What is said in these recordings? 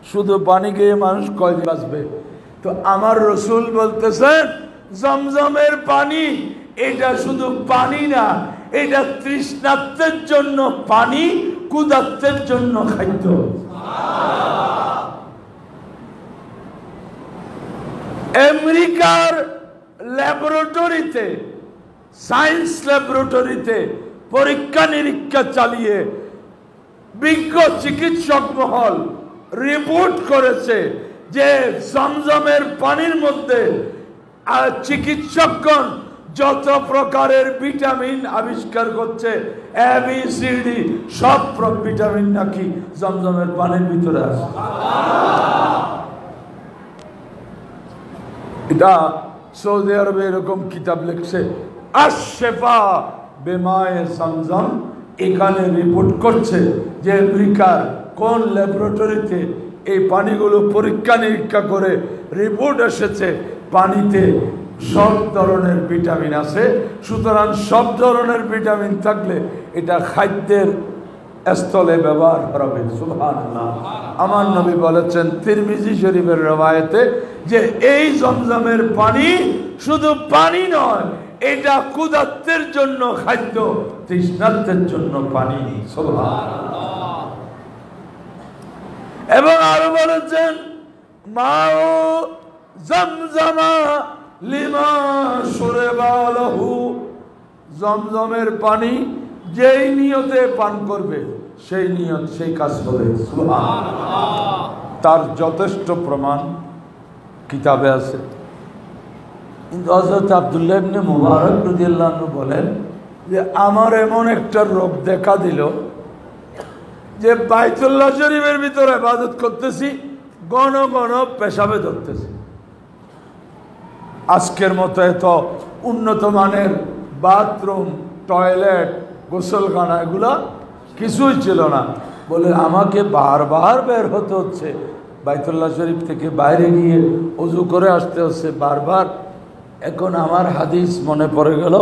শুধু পানি খেয়ে মানুষ কয়দিন বাঁচবে? তো আমার রসুল বলতেছেন জমজমের পানি এটা শুধু পানি না, এটা তৃষ্ণার্তের জন্য পানি, ক্ষুধার্তের জন্য খাদ্য। আমেরিকার ল্যাবরেটরিতে, সায়েন্স ল্যাবরেটরিতে পরীক্ষা নিরীক্ষা চালিয়ে বিজ্ঞ চিকিৎসক মহল রিপোর্ট করেছে যে জমজমের পানির মধ্যে চিকিৎসকগণ যত প্রকারের ভিটামিন আবিষ্কার করছে, ABCD সব ভিটামিন নাকি জমজমের পানির ভিতরে আছে। এটা সৌদি আরবে এরকম কিতাব লিখছে আশ-শিফা বিমায়ে জমজম, এখানে রিপোর্ট করছে যে আমেরিকার কোন ল্যাবরেটরিতে এই পানিগুলো পরীক্ষা নিরীক্ষা করে রিপোর্ট এসেছে পানিতে সব ধরনের ভিটামিন আছে। সুতরাং সব ধরনের ভিটামিন থাকলে এটা খাদ্যের স্থলে ব্যবহার করা হবে। সুবহানাল্লাহ। আমার নবী বলেছেন তিরমিজি শরীফের রওয়ায়েতে যে এই জমজমের পানি শুধু পানি নয়, এটা ক্ষুধার্তের জন্য খাদ্য, তৃষ্ণার্তের জন্য পানি। সুবহানাল্লাহ। এবং আরো বলেছেন মাও জমজমা লিমা শুরিবা লাহু, জমজমের পানি যেই নিয়তে পান করবে সেই নিয়ত সেই কাজ হবে। সুবহানাল্লাহ। তার যথেষ্ট প্রমাণ কিতাবে আছে। কিন্তু হযরত আব্দুল্লাহ ইবনে মুবারক রাদিয়াল্লাহু আনহু বলেন যে আমার এমন একটা রোগ দেখা দিল যে বাইতুল্লাহ শরীফের ভিতরে ইবাদত করতেছি, ঘন ঘন পেশাবে ধরতেছি। আজকের মতো এত উন্নত মানের বাথরুম, টয়লেট, গোসলখানা এগুলা কিছুই ছিল না। বলে আমাকে বারবার বের হতে হচ্ছে বাইতুল্লাহ শরীফ থেকে, বাইরে গিয়ে ওযু করে আসতে হচ্ছে বারবার। এখন আমার হাদিস মনে পড়ে গেল,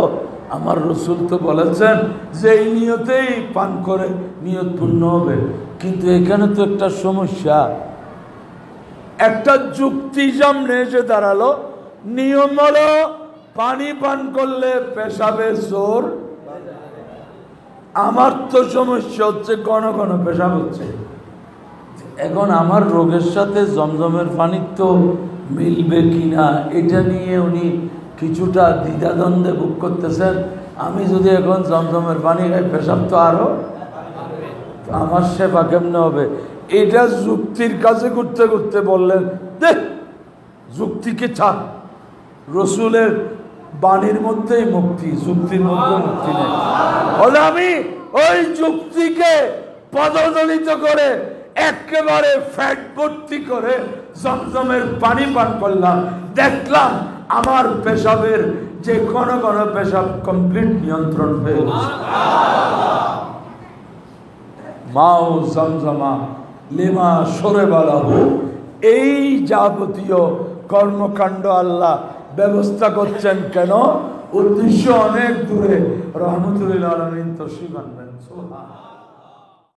আমার রসুল তো বলেছেন যে এই নিয়তেই পান করে নিয়ত পূর্ণ হবে। কিন্তু এখানে তো একটা সমস্যা, একটা যুক্তি সামনে এসে দাঁড়ালো। নিয়ম হলো পানি পান করলে পেশাবে জোর। আমার তো সমস্যা হচ্ছে ঘন ঘন পেশাব হচ্ছে। এখন আমার রোগের সাথে জমজমের পানি তো মিলবে কিনা এটা নিয়ে উনি কিছুটা দ্বিধাদ্বন্দ্বে ভোগ করতেছেন। আমি যদি এখন জমজমের পানি খাই, পেশাব তো আরো, আমার সেবা কেমনে হবে? এটা যুক্তির কাছে করতে করতে বললেন দেখ যুক্তিকে ছাড়, রসুলের বাণীর মধ্যেই মুক্তি, যুক্তির মধ্যে মুক্তি নেই। বলে আমি ওই যুক্তিকে পদদলিত করে একেবারে ফ্যাট ভর্তি করে জমজমের পানি পান করলাম, দেখলাম আমার পেশাবের যে কোন কোন পেশাব কমপ্লিট নিয়ন্ত্রণ হয়ে গেছে। মাও জমজমা লিমা শুরিবা লাহু, এই যাবতীয় কর্মকাণ্ড আল্লাহ ব্যবস্থা করছেন কেন? উদ্দেশ্য অনেক দূরে। রহমতুল লিল আলামিন তশরিফ আনবেন। সুবহানাল্লাহ।